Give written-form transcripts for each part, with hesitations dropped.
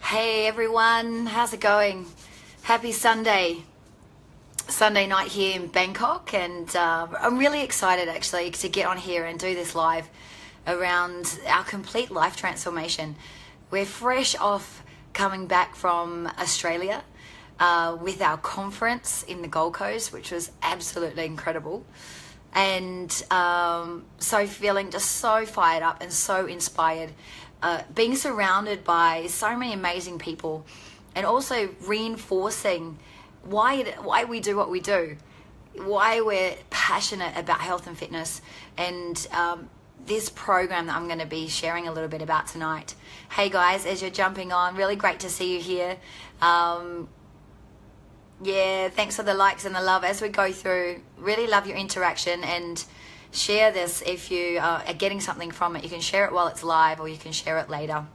Hey everyone, how's it going? Happy Sunday night here in Bangkok, and I'm really excited actually to get on here and do this live around our complete life transformation. We're fresh off coming back from Australia with our conference in the Gold Coast, which was absolutely incredible, and so feeling just so fired up and so inspired. Being surrounded by so many amazing people, and also reinforcing why we do what we do, why we're passionate about health and fitness, and this program that I'm going to be sharing a little bit about tonight. Hey guys, as you're jumping on, really great to see you here. Yeah, thanks for the likes and the love as we go through. Really love your interaction, and share this if you are getting something from it. You can share it while it's live, or you can share it later.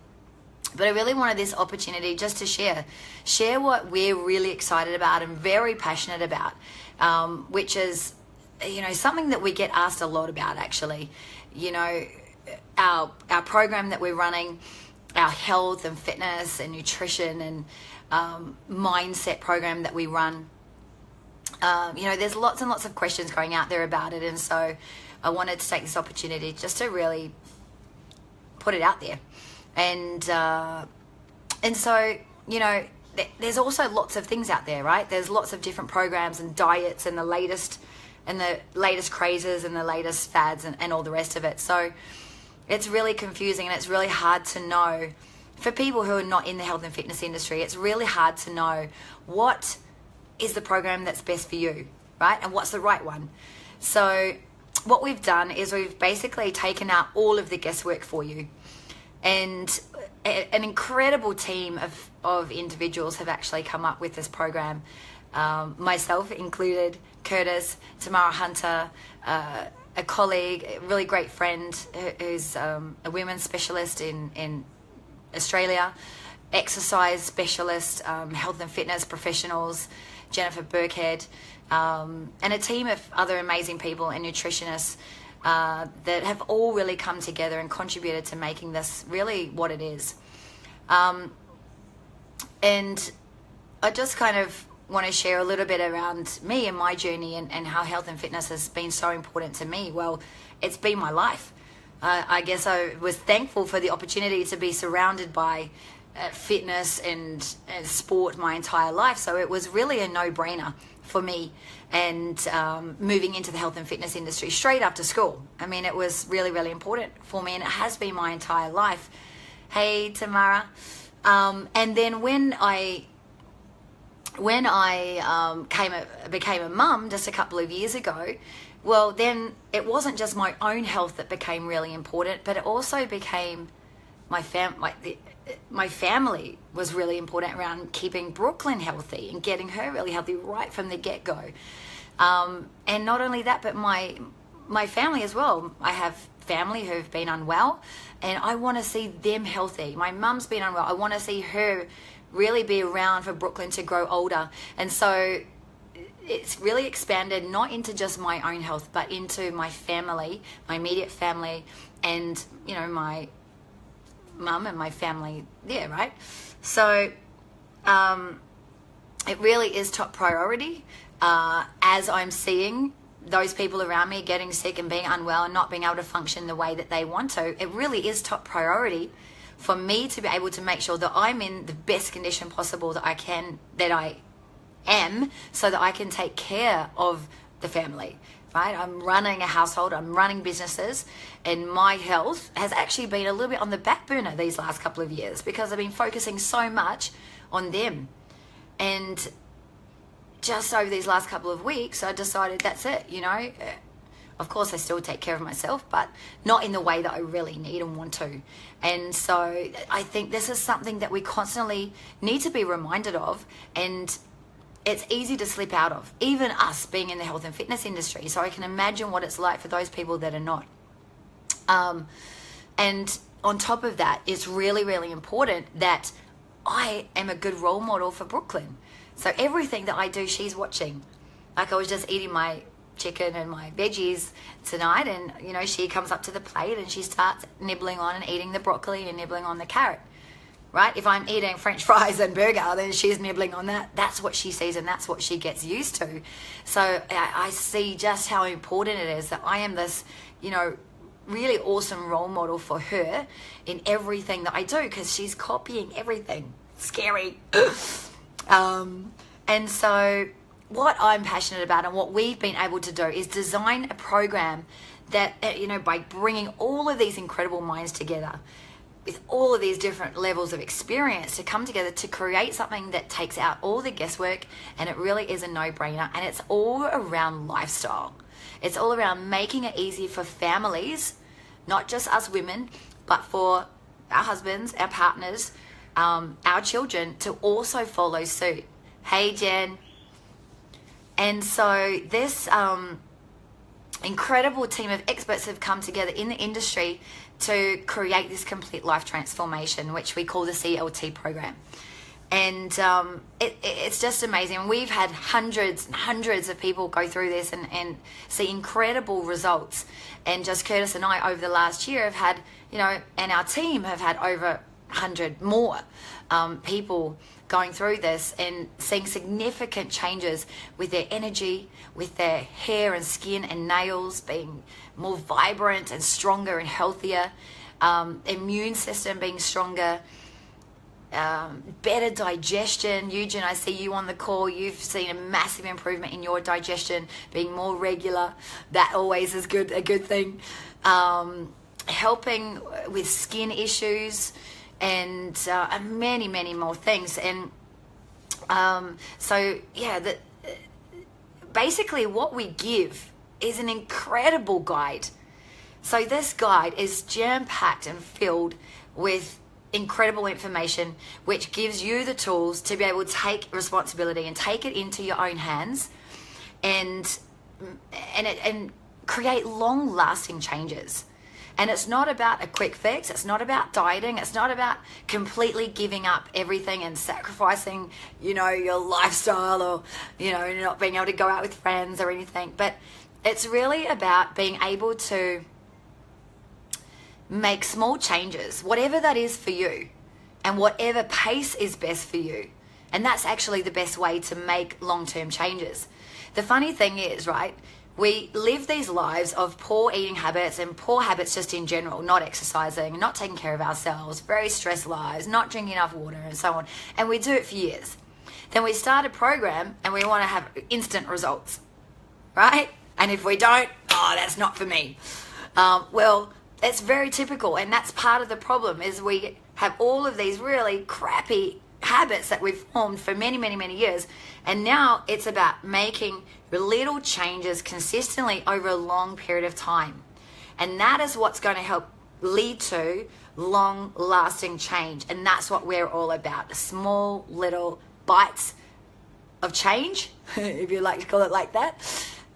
But I really wanted this opportunity just to share what we're really excited about and very passionate about, which is, something that we get asked a lot about actually. Our program that we're running, our health and fitness and nutrition and mindset program that we run. There's lots and lots of questions going out there about it, and so I wanted to take this opportunity just to really put it out there. And so, there's also lots of things out there, right? There's lots of different programs and diets and the latest crazes and the latest fads and all the rest of it. So it's really confusing, and it's really hard to know for people who are not in the health and fitness industry. It's really hard to know what is the program that's best for you, right? And what's the right one? So what we've done is we've basically taken out all of the guesswork for you, and an incredible team of individuals have actually come up with this program, myself included, Curtis, Tamara Hunter, a colleague, a really great friend who's a women's specialist in Australia, exercise specialist, health and fitness professionals, Jennifer Burkhead, and a team of other amazing people and nutritionists that have all really come together and contributed to making this really what it is. And I just kind of want to share a little bit around me and my journey and how health and fitness has been so important to me. Well, it's been my life. I guess I was thankful for the opportunity to be surrounded by fitness and sport my entire life, so it was really a no-brainer for me, and moving into the health and fitness industry straight after school. I mean, it was really, really important for me, and it has been my entire life. Hey Tamara. And then when I became a mum just a couple of years ago, well, then it wasn't just my own health that became really important, but it also became my family was really important around keeping Brooklyn healthy and getting her really healthy right from the get-go. And not only that, but my family as well. I have family who've been unwell, and I want to see them healthy. My mum's been unwell. I want to see her really be around for Brooklyn to grow older. And so it's really expanded not into just my own health, but into my family, my immediate family, and my mum and my family there, right? So it really is top priority as I'm seeing those people around me getting sick and being unwell and not being able to function the way that they want to. It really is top priority for me to be able to make sure that I'm in the best condition possible that I am, so that I can take care of the family, right? I'm running a household, I'm running businesses, and my health has actually been a little bit on the back burner these last couple of years because I've been focusing so much on them. And just over these last couple of weeks, I decided that's it, Of course, I still take care of myself, but not in the way that I really need and want to. And so I think this is something that we constantly need to be reminded of, and it's easy to slip out of, even us being in the health and fitness industry. So I can imagine what it's like for those people that are not. And on top of that, it's really, really important that I am a good role model for Brooklyn. So everything that I do, she's watching. Like I was just eating my chicken and my veggies tonight, and she comes up to the plate and she starts nibbling on and eating the broccoli and nibbling on the carrot. right? If I'm eating French fries and burger, then she's nibbling on that. That's what she sees and that's what she gets used to. So I see just how important it is that I am this, really awesome role model for her in everything that I do, because she's copying everything. Scary. And so what I'm passionate about and what we've been able to do is design a program that, by bringing all of these incredible minds together with all of these different levels of experience to come together to create something that takes out all the guesswork, and it really is a no-brainer, and it's all around lifestyle. It's all around making it easy for families, not just us women, but for our husbands, our partners, our children to also follow suit. Hey, Jen. And so this incredible team of experts have come together in the industry to create this complete life transformation, which we call the CLT program. And it's just amazing. And we've had hundreds and hundreds of people go through this and see incredible results. And just Curtis and I over the last year have had, and our team have had over 100 more people going through this and seeing significant changes with their energy, with their hair and skin and nails being more vibrant and stronger and healthier, immune system being stronger, better digestion. Eugene, I see you on the call. You've seen a massive improvement in your digestion, being more regular. That always is a good thing. Helping with skin issues, and many, many more things. And basically what we give is an incredible guide. So this guide is jam-packed and filled with incredible information, which gives you the tools to be able to take responsibility and take it into your own hands and create long-lasting changes. And it's not about a quick fix. It's not about dieting. It's not about completely giving up everything and sacrificing, your lifestyle or, not being able to go out with friends or anything. But it's really about being able to make small changes, whatever that is for you, and whatever pace is best for you. And that's actually the best way to make long-term changes. The funny thing is, right, we live these lives of poor eating habits and poor habits just in general, not exercising, not taking care of ourselves, very stressed lives, not drinking enough water and so on. And we do it for years. Then we start a program and we want to have instant results, right? And if we don't, that's not for me. Well, it's very typical, and that's part of the problem is we have all of these really crappy habits that we've formed for many, many, many years. And now it's about making little changes consistently over a long period of time. And that is what's going to help lead to long-lasting change. And that's what we're all about. Small little bites of change, if you like to call it like that,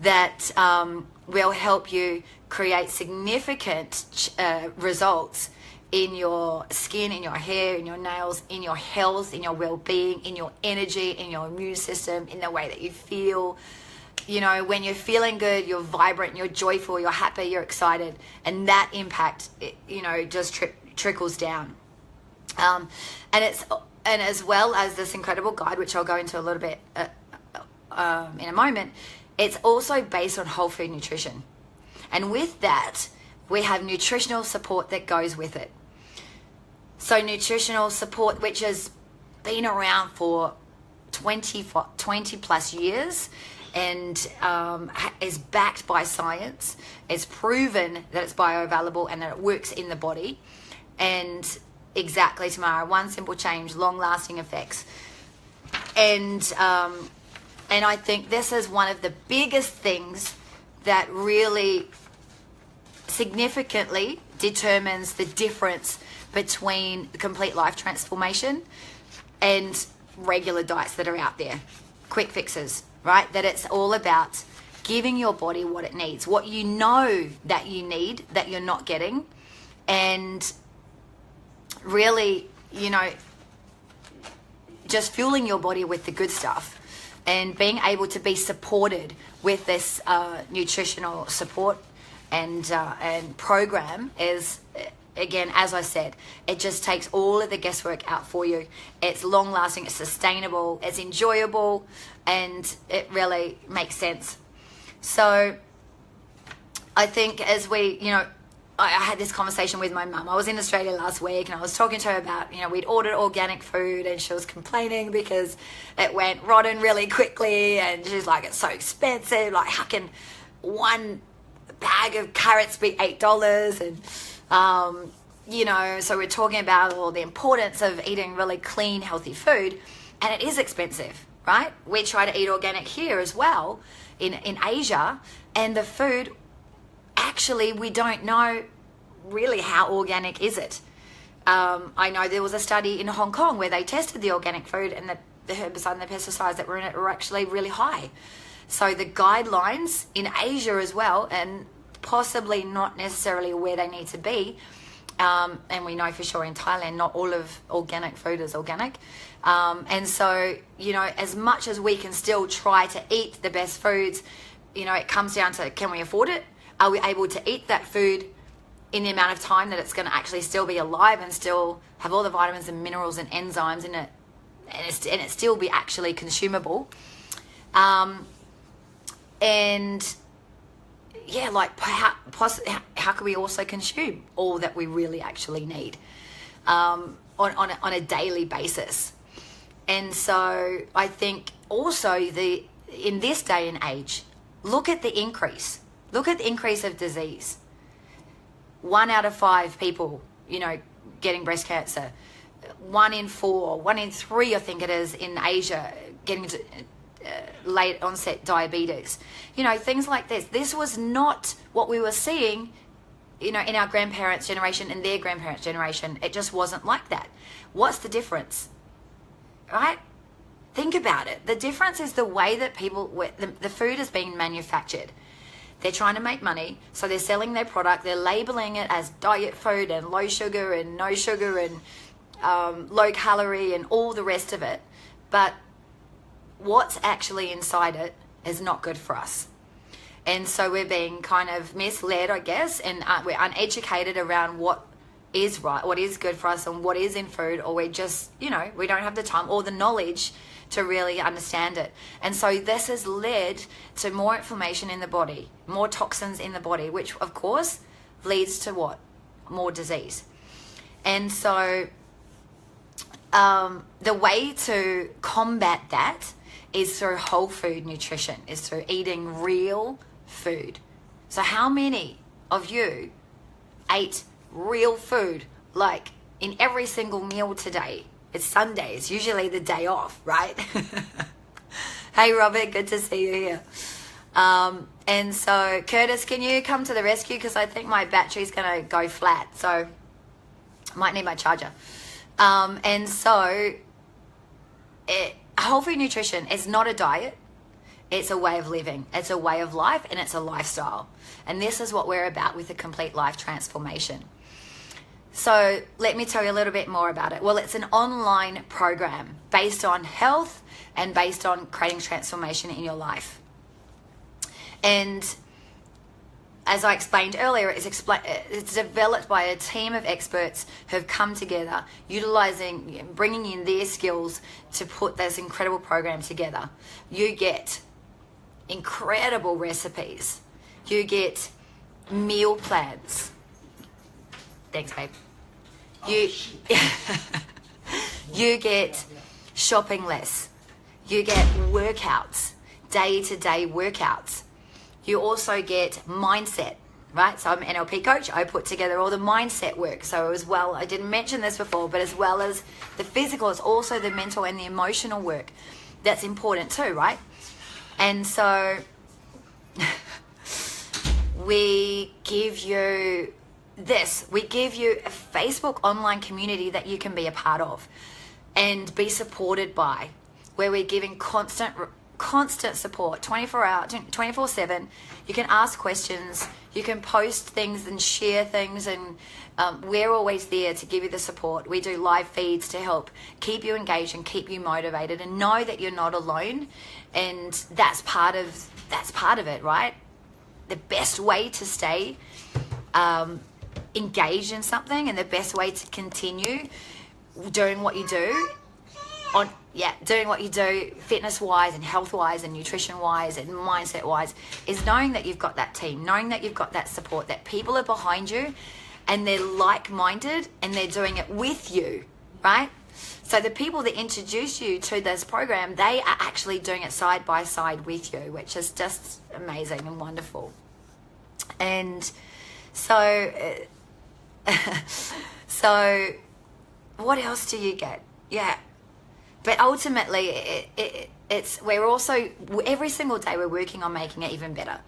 that will help you create significant results in your skin, in your hair, in your nails, in your health, in your well-being, in your energy, in your immune system, in the way that you feel. When you're feeling good, you're vibrant, you're joyful, you're happy, you're excited, and that impact, just trickles down. And as well as this incredible guide, which I'll go into a little bit in a moment, it's also based on whole food nutrition. And with that, we have nutritional support that goes with it. So nutritional support, which has been around for 20 plus years and is backed by science. It's proven that it's bioavailable and that it works in the body. And exactly, Tamara, one simple change, long-lasting effects. And I think this is one of the biggest things that really significantly determines the difference between complete life transformation and regular diets that are out there, quick fixes, right? That it's all about giving your body what it needs, what you know that you need that you're not getting, and really, just fueling your body with the good stuff and being able to be supported with this nutritional support and program is again, as I said, it just takes all of the guesswork out for you. It's long lasting, it's sustainable, it's enjoyable, and it really makes sense. So I think as we, I had this conversation with my mum. I was in Australia last week and I was talking to her about, we'd ordered organic food and she was complaining because it went rotten really quickly, and she's like, it's so expensive. Like, how can one bag of carrots be $8? And, so we're talking about the importance of eating really clean, healthy food, and it is expensive, right? We try to eat organic here as well in Asia, and the food, actually, we don't know really how organic is it. I know there was a study in Hong Kong where they tested the organic food, and the herbicides and the pesticides that were in it were actually really high. So the guidelines in Asia as well, and possibly not necessarily where they need to be, and we know for sure in Thailand not all of organic food is organic. And so, as much as we can still try to eat the best foods, it comes down to, can we afford it? Are we able to eat that food in the amount of time that it's going to actually still be alive and still have all the vitamins and minerals and enzymes in it, and it still be actually consumable? And yeah, like how can we also consume all that we really actually need on a daily basis? And so I think also in this day and age, look at the increase. Look at the increase of disease. 1 out of 5 people, getting breast cancer. 1 in 4, 1 in 3, I think it is, in Asia, getting late onset diabetes. Things like this. This was not what we were seeing, in our grandparents' generation and their grandparents' generation. It just wasn't like that. What's the difference? Right? Think about it. The difference is the way that the food is being manufactured. They're trying to make money, so they're selling their product. They're labeling it as diet food and low sugar and no sugar and low calorie and all the rest of it. But what's actually inside it is not good for us. And so we're being kind of misled, I guess, and we're uneducated around what is right, what is good for us, and what is in food, or we just, we don't have the time or the knowledge to really understand it. And so this has led to more inflammation in the body, more toxins in the body, which of course leads to what? More disease. And so the way to combat that is through whole food nutrition, is through eating real food. So how many of you ate real food, like in every single meal today? It's Sunday. It's usually the day off, right? Hey, Robert, good to see you here. And so, Curtis, can you come to the rescue? Because I think my battery's going to go flat. So, I might need my charger. And so, whole food nutrition is not a diet. It's a way of living. It's a way of life, and it's a lifestyle. And this is what we're about with the Complete Life Transformation. So let me tell you a little bit more about it. Well, it's an online program based on health and based on creating transformation in your life. And as I explained earlier, it's developed by a team of experts who have come together, utilizing, bringing in their skills to put this incredible program together. You get incredible recipes. You get meal plans. Thanks, babe. You get shopping lists. You get workouts, day-to-day workouts. You also get mindset, right? So I'm an NLP coach. I put together all the mindset work. So as well, I didn't mention this before, but as well as the physical, it's also the mental and the emotional work that's important too, right? And so we give you this. We give you a Facebook online community that you can be a part of and be supported by, where we're giving constant support 24/7. You can ask questions, you can post things and share things, and we're always there to give you the support. We do live feeds to help keep you engaged and keep you motivated, and know that you're not alone. And that's part of it, right? The best way to stay engaged in something, and the best way to continue doing what you do doing what you do fitness wise and health wise and nutrition wise and mindset wise is knowing that you've got that team, knowing that you've got that support, that people are behind you and they're like-minded and they're doing it with you, right? So the people that introduce you to this program, they are actually doing it side by side with you, which is just amazing and wonderful. And so so what else do you get? Yeah. But ultimately, we're also, every single day we're working on making it even better.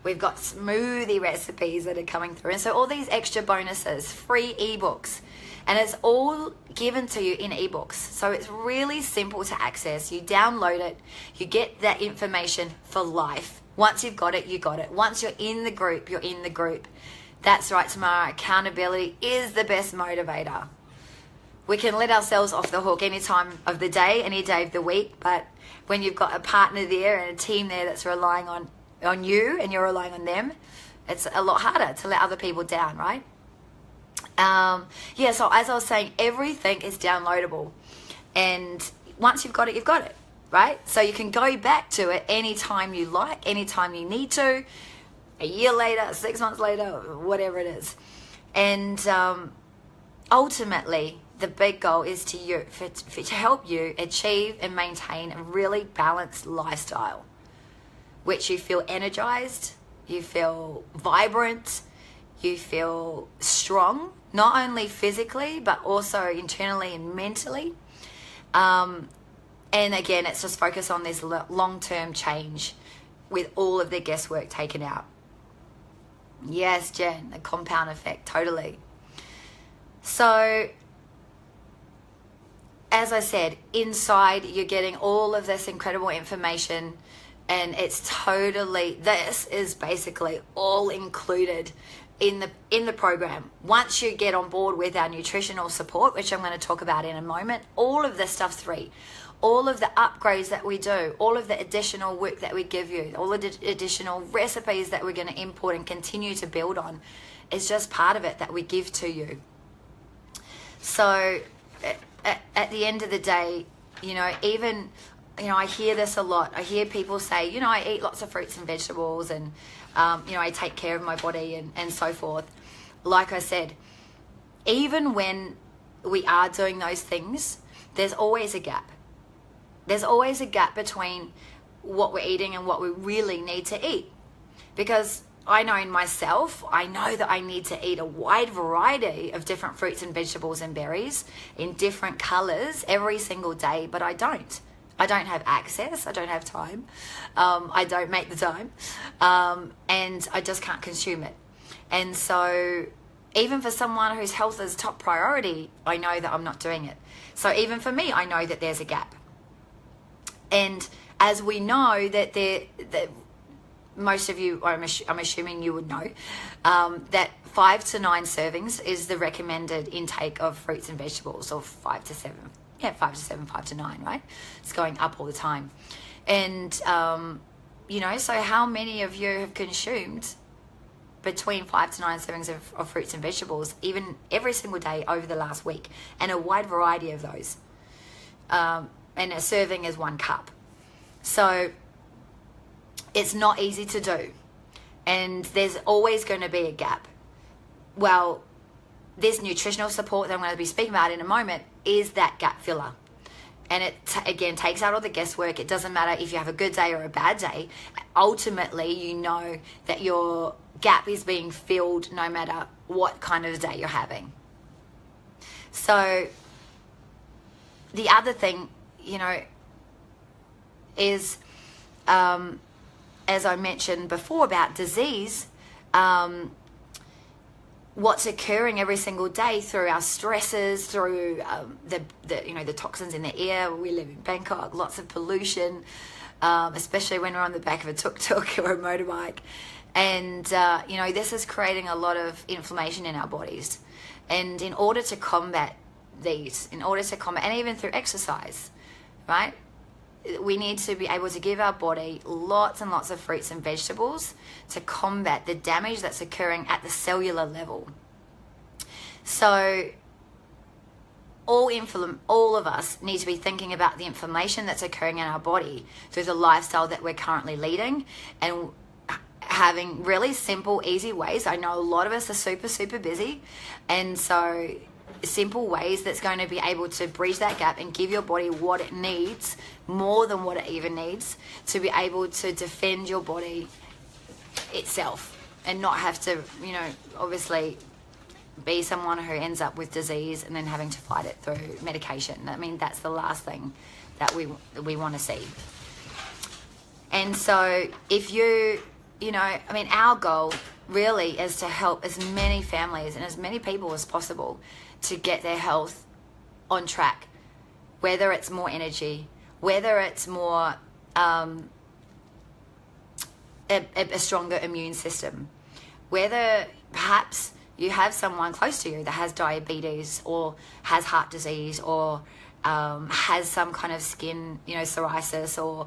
We've got smoothie recipes that are coming through. And so all these extra bonuses, free ebooks, and it's all given to you in ebooks. So it's really simple to access. You download it, you get that information for life. Once you've got it, you got it. Once you're in the group, you're in the group. That's right, Tamara. Accountability is the best motivator. We can let ourselves off the hook any time of the day, any day of the week, but when you've got a partner there and a team there that's relying on you and you're relying on them, it's a lot harder to let other people down, right? So as I was saying, everything is downloadable. And once you've got it, right? So you can go back to it anytime you like, anytime you need to, a year later, 6 months later, whatever it is. And ultimately, the big goal is to help you achieve and maintain a really balanced lifestyle, which you feel energized, you feel vibrant, you feel strong, not only physically, but also internally and mentally. And again, it's just focused on this long-term change with all of the guesswork taken out. Yes, Jen, the compound effect, totally. So, as I said, inside you're getting all of this incredible information, and it's totally, this is basically all included in the program. Once you get on board with our nutritional support, which I'm going to talk about in a moment, all of this stuff's free. All of the upgrades that we do, all of the additional work that we give you, all of the additional recipes that we're going to import and continue to build on is just part of it that we give to you. So at the end of the day, I hear this a lot. I hear people say, I eat lots of fruits and vegetables and, I take care of my body and so forth. Like I said, even when we are doing those things, there's always a gap. There's always a gap between what we're eating and what we really need to eat. Because I know in myself, I know that I need to eat a wide variety of different fruits and vegetables and berries in different colors every single day, but I don't. I don't have access. I don't have time. I don't make the time. And I just can't consume it. And so even for someone whose health is top priority, I know that I'm not doing it. So even for me, I know that there's a gap. And as we know that most of you, I'm assuming you would know, that 5 to 9 servings is the recommended intake of fruits and vegetables, or 5 to 7. Yeah, 5 to 7, 5 to 9, right? It's going up all the time. And, so how many of you have consumed between 5 to 9 servings of fruits and vegetables, even every single day over the last week, and a wide variety of those? And a serving is 1 cup. So it's not easy to do. And there's always going to be a gap. Well, this nutritional support that I'm going to be speaking about in a moment is that gap filler. And it, again, takes out all the guesswork. It doesn't matter if you have a good day or a bad day. Ultimately, you know that your gap is being filled no matter what kind of day you're having. So the other thing, is, as I mentioned before about disease, what's occurring every single day through our stresses, through the toxins in the air. We live in Bangkok, lots of pollution, especially when we're on the back of a tuk-tuk or a motorbike. And, this is creating a lot of inflammation in our bodies. And in order to combat these, and even through exercise, right, we need to be able to give our body lots and lots of fruits and vegetables to combat the damage that's occurring at the cellular level. So all of us need to be thinking about the inflammation that's occurring in our body through the lifestyle that we're currently leading, and having really simple, easy ways. I know a lot of us are super, super busy, and so simple ways that's going to be able to bridge that gap and give your body what it needs, more than what it even needs, to be able to defend your body itself and not have to, you know, obviously be someone who ends up with disease and then having to fight it through medication. I mean, that's the last thing that we want to see. And so if you know, I mean, our goal really is to help as many families and as many people as possible to get their health on track, whether it's more energy, whether it's more a stronger immune system, whether perhaps you have someone close to you that has diabetes or has heart disease or has some kind of skin, you know, psoriasis or,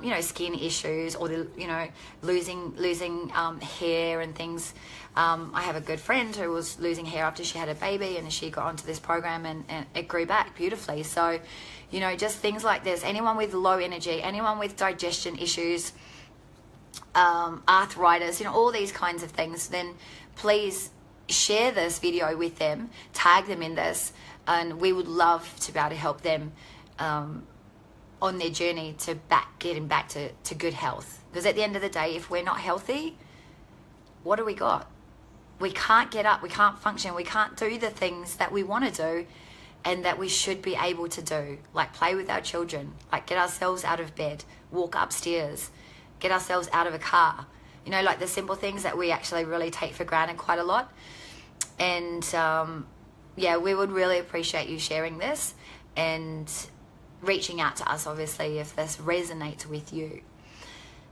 you know, skin issues, or, you know, losing hair and things. I have a good friend who was losing hair after she had a baby, and she got onto this program and it grew back beautifully. So, you know, just things like this. Anyone with low energy, anyone with digestion issues, arthritis, you know, all these kinds of things, then please share this video with them, tag them in this, and we would love to be able to help them on their journey to getting back to good health. Because at the end of the day, if we're not healthy, what do we got? We can't get up, we can't function, we can't do the things that we want to do and that we should be able to do, like play with our children, like get ourselves out of bed, walk upstairs, get ourselves out of a car. You know, like the simple things that we actually really take for granted quite a lot. And yeah, we would really appreciate you sharing this and reaching out to us, obviously, if this resonates with you.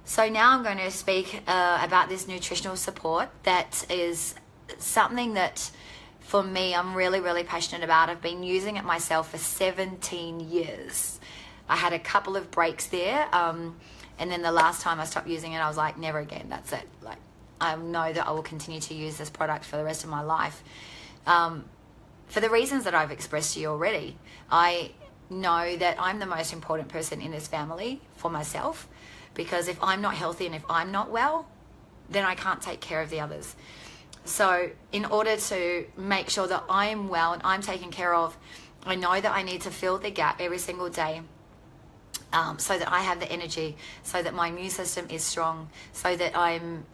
So now I'm going to speak about this nutritional support that is something that, for me, I'm really, really passionate about. I've been using it myself for 17 years. I had a couple of breaks there, and then the last time I stopped using it, I was like, never again, that's it. Like, I know that I will continue to use this product for the rest of my life. For the reasons that I've expressed to you already. I know that I'm the most important person in this family for myself, because if I'm not healthy and if I'm not well, then I can't take care of the others. So in order to make sure that I'm well and I'm taken care of, I know that I need to fill the gap every single day, so that I have the energy, so that my immune system is strong, so that I'm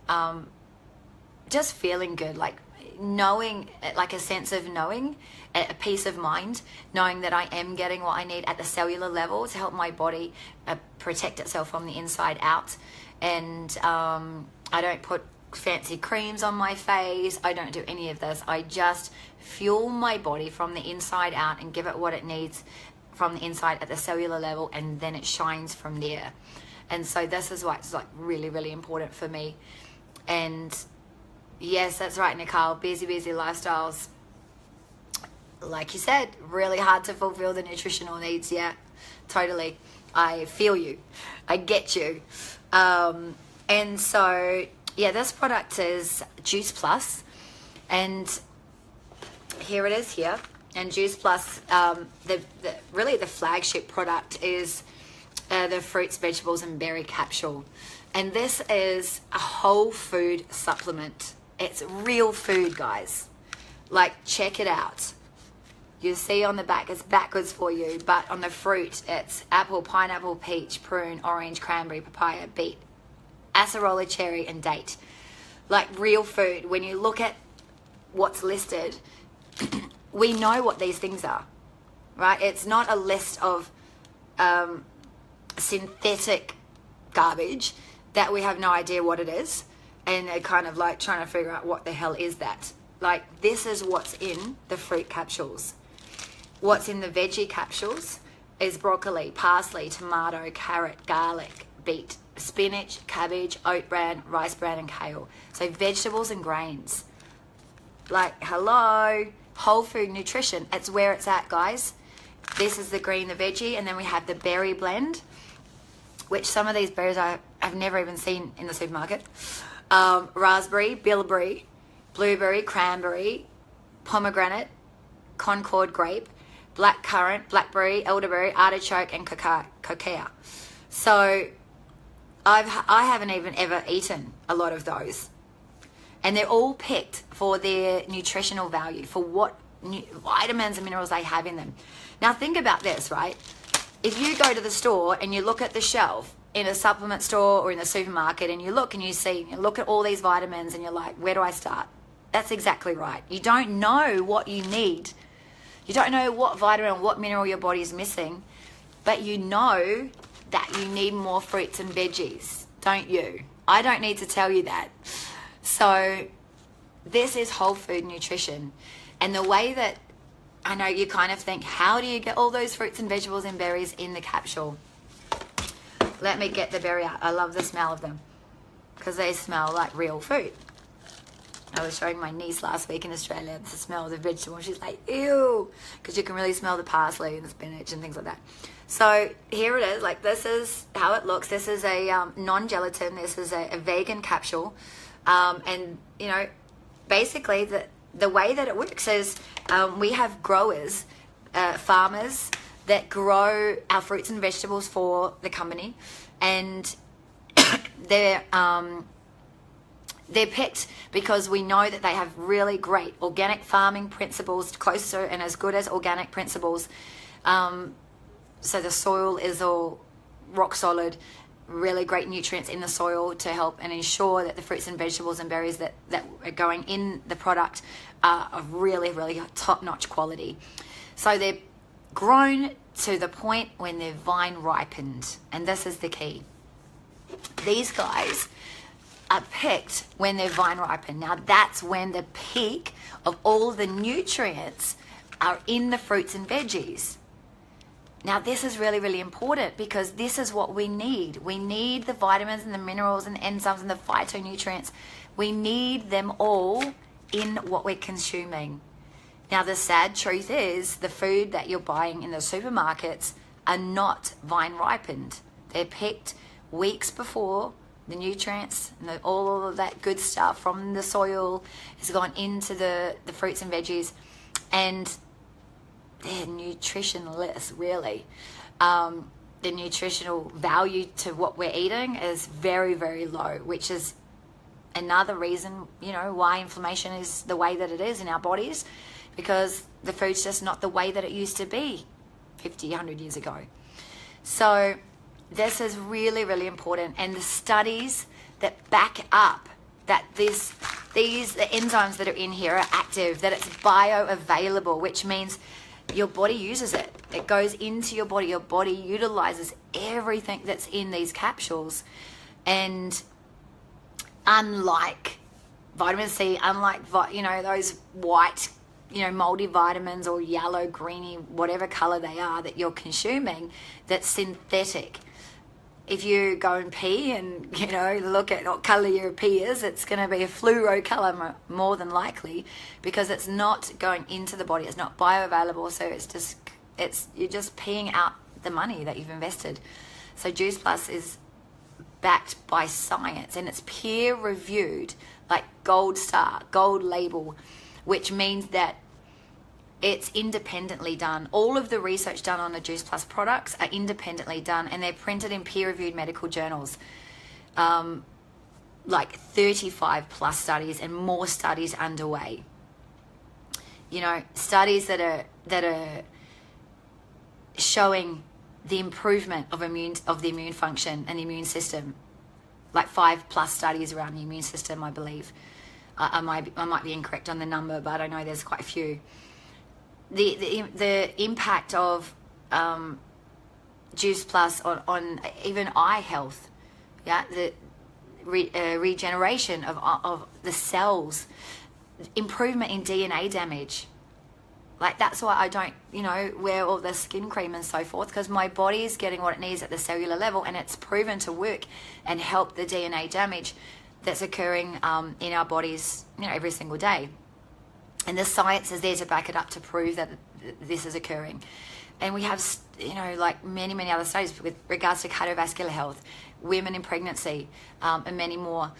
just feeling good, like knowing, like a sense of knowing, a peace of mind, knowing that I am getting what I need at the cellular level to help my body protect itself from the inside out. And I don't put fancy creams on my face, I don't do any of this. I just fuel my body from the inside out and give it what it needs from the inside at the cellular level, and then it shines from there. And so this is why it's like really, really important for me. And yes, that's right, Nicole, busy lifestyles, like you said, really hard to fulfill the nutritional needs. Yeah, totally. I feel you, I get you. And so yeah, this product is Juice Plus, and here it is here. And Juice Plus, really the flagship product is the fruits, vegetables and berry capsule. And this is a whole food supplement. It's real food, guys. Like, check it out. You see on the back, it's backwards for you, but on the fruit, it's apple, pineapple, peach, prune, orange, cranberry, papaya, beet, acerola, cherry and date. Like real food. When you look at what's listed, we know what these things are, right? It's not a list of synthetic garbage that we have no idea what it is, and they're kind of like trying to figure out what the hell is that. Like, this is what's in the fruit capsules. What's in the veggie capsules is broccoli, parsley, tomato, carrot, garlic, beet, spinach, cabbage, oat bran, rice bran and kale. So vegetables and grains. Like, hello, whole food nutrition. It's where it's at, guys. This is the green, the veggie, and then we have the berry blend, which some of these berries I've never even seen in the supermarket. Raspberry, bilberry, blueberry, cranberry, pomegranate, Concord grape, black currant, blackberry, elderberry, artichoke, and cocoa. So I haven't even ever eaten a lot of those. And they're all picked for their nutritional value, for what vitamins and minerals they have in them. Now think about this, right? If you go to the store and you look at the shelf in a supplement store or in the supermarket, and you look and you look at all these vitamins and you're like, where do I start? That's exactly right. You don't know what you need. You don't know what vitamin, what mineral your body is missing, but you know that you need more fruits and veggies, don't you? I don't need to tell you that. So this is whole food nutrition. And the way that, I know you kind of think, how do you get all those fruits and vegetables and berries in the capsule? Let me get the berry out. I love the smell of them because they smell like real food. I was showing my niece last week in Australia the smell of the vegetable. She's like, ew, because you can really smell the parsley and the spinach and things like that. So here it is. Like, this is how it looks. This is a non-gelatin. This is a vegan capsule. And, you know, basically the way that it works is we have growers, farmers that grow our fruits and vegetables for the company. And they're picked because we know that they have really great organic farming principles, closer and as good as organic principles. So the soil is all rock solid, really great nutrients in the soil to help and ensure that the fruits and vegetables and berries that are going in the product are of really, really top-notch quality. So they're grown to the point when they're vine ripened. And this is the key. These guys are picked when they're vine ripened. Now that's when the peak of all the nutrients are in the fruits and veggies. Now this is really, really important because this is what we need. We need the vitamins and the minerals and the enzymes and the phytonutrients. We need them all in what we're consuming. Now the sad truth is the food that you're buying in the supermarkets are not vine ripened. They're picked weeks before the nutrients and all of that good stuff from the soil has gone into the fruits and veggies, and they're nutritionless, really. The nutritional value to what we're eating is very, very low, which is another reason, you know, why inflammation is the way that it is in our bodies, because the food's just not the way that it used to be 50, 100 years ago. So this is really, really important. And the studies that back up that the enzymes that are in here are active, that it's bioavailable, which means your body uses it. It goes into your body. Your body utilizes everything that's in these capsules. And unlike vitamin C, unlike, you know, those white, you know, multivitamins or yellow, greeny, whatever color they are that you're consuming, that's synthetic. If you go and pee and, you know, look at what color your pee is, it's going to be a fluoro color more than likely, because it's not going into the body. It's not bioavailable. So you're just peeing out the money that you've invested. So Juice Plus is backed by science, and it's peer reviewed, like gold star, gold label, which means that it's independently done. All of the research done on the Juice Plus products are independently done, and they're printed in peer-reviewed medical journals. Like 35 plus studies and more studies underway. You know, studies that are showing the improvement of the immune function and the immune system. Like 5+ studies around the immune system, I believe. I might be incorrect on the number, but I know there's quite a few. The impact of Juice Plus on even eye health, yeah, the regeneration of the cells, improvement in DNA damage. Like, that's why I don't, you know, wear all the skin cream and so forth, because my body is getting what it needs at the cellular level, and it's proven to work and help the DNA damage that's occurring in our bodies, you know, every single day. And the science is there to back it up, to prove that this is occurring. And we have, you know, like many other studies with regards to cardiovascular health, women in pregnancy, and many more.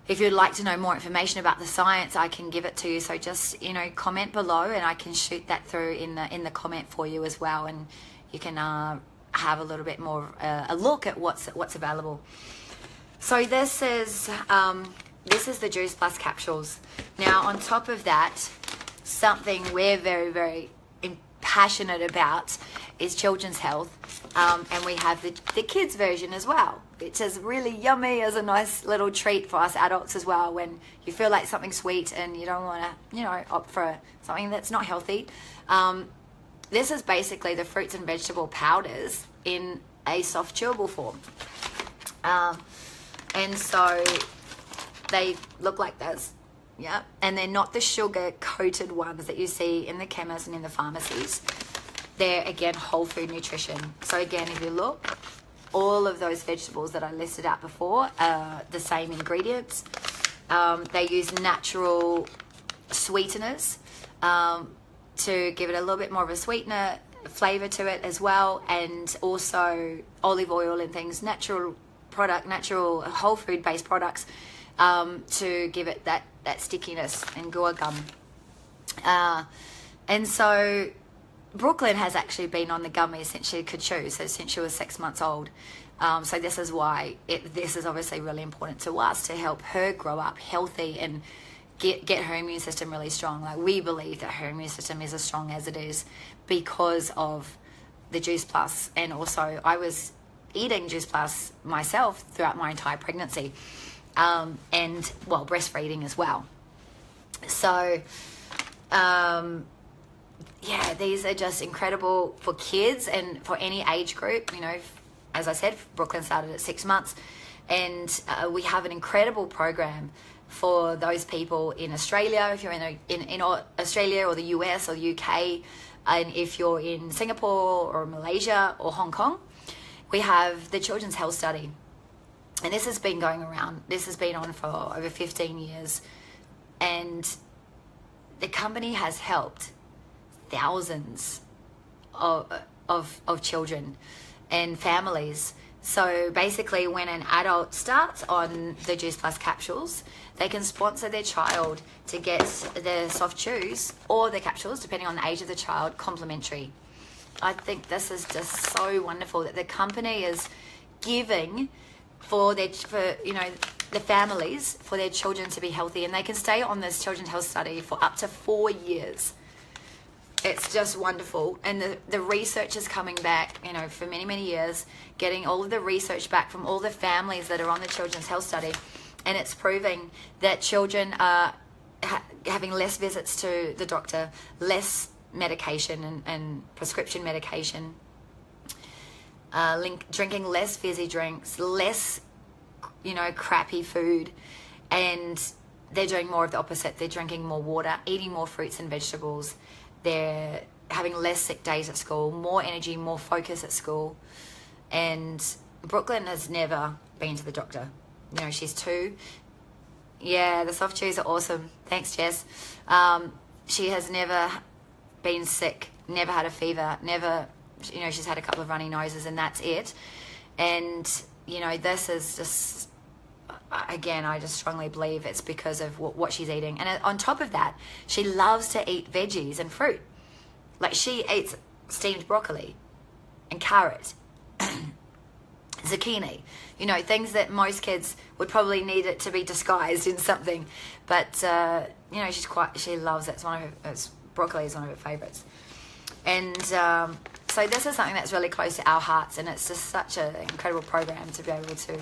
if you'd like to know more information about the science, I can give it to you. So just, comment below and I can shoot that through in the comment for you as well. And you can have a little bit more a look at what's available. So this is the Juice Plus capsules. Now on top of that, something we're very, very passionate about is children's health, and we have the kids version as well, which is really yummy as a nice little treat for us adults as well, when you feel like something sweet and you don't want to opt for something that's not healthy. This is basically the fruits and vegetable powders in a soft chewable form, and so they look like this. Yeah, and they're not the sugar-coated ones that you see in the chemists and in the pharmacies. They're, again, whole food nutrition. So, again, if you look, all of those vegetables that I listed out before are the same ingredients. They use natural sweeteners to give it a little bit more of a sweetener flavor to it as well, and also olive oil and things, natural whole food-based products to give it that stickiness and guar gum. And so Brooklyn has actually been on the gummies since she could chew, so since she was 6 months old. So this is why this is obviously really important to us, to help her grow up healthy and get her immune system really strong. Like, we believe that her immune system is as strong as it is because of the Juice Plus. And also I was eating Juice Plus myself throughout my entire pregnancy. And breastfeeding as well. So these are just incredible for kids and for any age group. As I said, Brooklyn started at 6 months, and we have an incredible program for those people in Australia, if you're in Australia or the US or the UK, and if you're in Singapore or Malaysia or Hong Kong. We have the Children's Health Study. And this has been going around. This has been on for over 15 years. And the company has helped thousands of children and families. So basically, when an adult starts on the Juice Plus capsules, they can sponsor their child to get the soft chews or the capsules, depending on the age of the child, complimentary. I think this is just so wonderful that the company is giving for the families, for their children to be healthy, and they can stay on this Children's Health Study for up to 4 years. It's just wonderful. And the research is coming back, for many, many years, getting all of the research back from all the families that are on the Children's Health Study, and it's proving that children are having less visits to the doctor, less medication and prescription medication, drinking less fizzy drinks, less crappy food, and they're doing more of the opposite. They're drinking more water, eating more fruits and vegetables. They're having less sick days at school, more energy, more focus at school. And Brooklyn has never been to the doctor. She's 2. Yeah, the soft chews are awesome. Thanks, Jess. She has never been sick, never had a fever, never, she's had a couple of runny noses, and that's it. And this is just, again, I just strongly believe it's because of what she's eating. And on top of that, she loves to eat veggies and fruit. Like, she eats steamed broccoli and carrot, zucchini, things that most kids would probably need it to be disguised in something. But, she loves it. It's one of her, broccoli is one of her favorites. And so this is something that's really close to our hearts, and it's just such an incredible program to be able to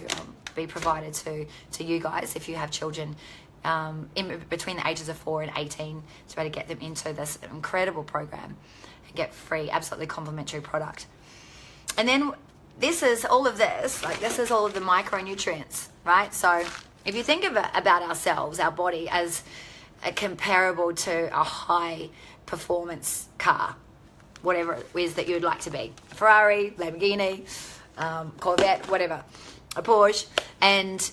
be provided to you guys if you have children in between the ages of 4 and 18, to be able to get them into this incredible program and get free, absolutely complimentary product. And then this is all of this, this is all of the micronutrients, right? So if you think about ourselves, our body, as comparable to a high performance car, whatever it is that you'd like to be, Ferrari, Lamborghini, Corvette, whatever, a Porsche. And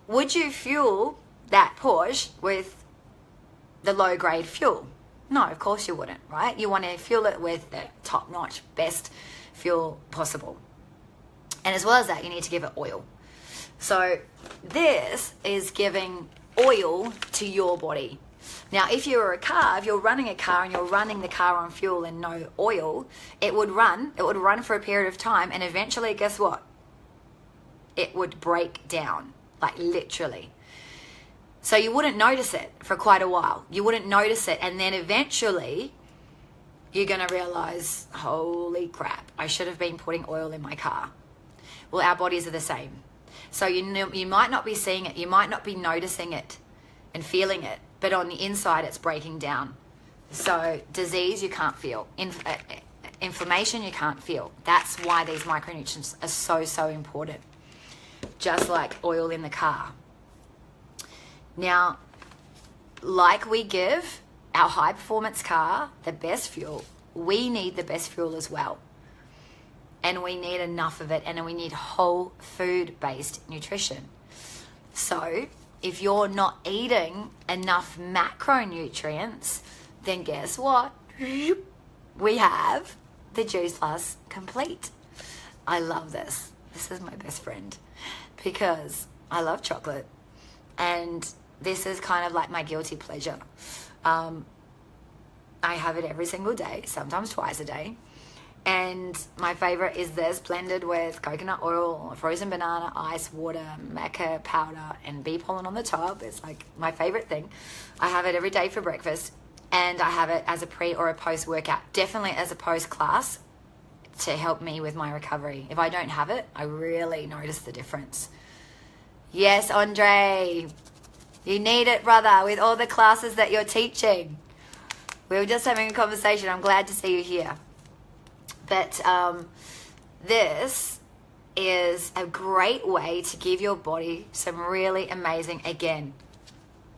would you fuel that Porsche with the low grade fuel? No, of course you wouldn't, right? You want to fuel it with the top notch, best fuel possible. And as well as that, you need to give it oil. So this is giving oil to your body. Now, if you're running a car and you're running the car on fuel and no oil, it would run for a period of time, and eventually, guess what? It would break down, like literally. So you wouldn't notice it for quite a while. You wouldn't notice it, and then eventually you're going to realize, holy crap, I should have been putting oil in my car. Well, our bodies are the same. So you might not be seeing it, you might not be noticing it and feeling it, but on the inside it's breaking down. So disease you can't feel, inflammation you can't feel. That's why these micronutrients are so important, just like oil in the car. Now, like we give our high performance car the best fuel, we need the best fuel as well. And we need enough of it, and we need whole food based nutrition. So if you're not eating enough macronutrients, then guess what? We have the Juice Plus Complete. I love this. This is my best friend because I love chocolate, and this is kind of like my guilty pleasure. I have it every single day, sometimes twice a day. And my favorite is this, blended with coconut oil, frozen banana, ice, water, maca powder, and bee pollen on the top. It's like my favorite thing. I have it every day for breakfast, and I have it as a pre or a post workout, definitely as a post class, to help me with my recovery. If I don't have it, I really notice the difference. Yes, Andre, you need it, brother, with all the classes that you're teaching. We were just having a conversation. I'm glad to see you here. But this is a great way to give your body some really amazing, again,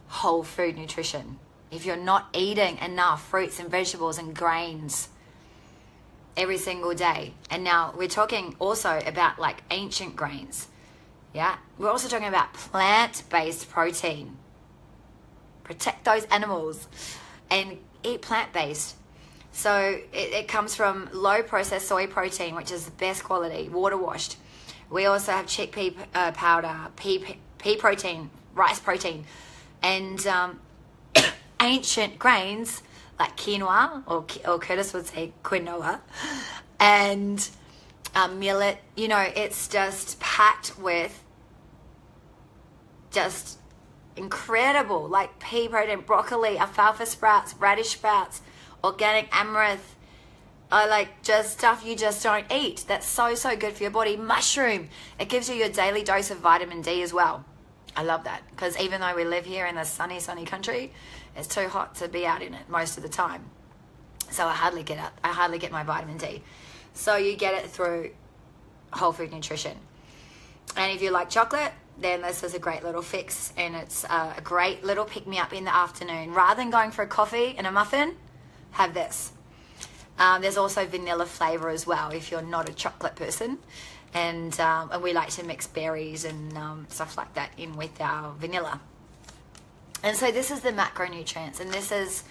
whole food nutrition. If you're not eating enough fruits and vegetables and grains every single day. And now we're talking also about like ancient grains. Yeah, we're also talking about plant-based protein. Protect those animals and eat plant-based. So it comes from low processed soy protein, which is the best quality, water washed. We also have chickpea powder, pea protein, rice protein, and ancient grains like quinoa, or Curtis would say quinoa, and millet. You know, it's just packed with just incredible, like pea protein, broccoli, alfalfa sprouts, radish sprouts, organic amaranth, like just stuff you just don't eat. That's so good for your body. Mushroom, it gives you your daily dose of vitamin D as well. I love that, because even though we live here in the sunny country, it's too hot to be out in it most of the time. So I hardly get out. I hardly get my vitamin D. So you get it through whole food nutrition. And if you like chocolate, then this is a great little fix, and it's a great little pick-me-up in the afternoon. Rather than going for a coffee and a muffin, have this. There's also vanilla flavor as well if you're not a chocolate person, and we like to mix berries and stuff like that in with our vanilla. And so this is the macronutrients, and this is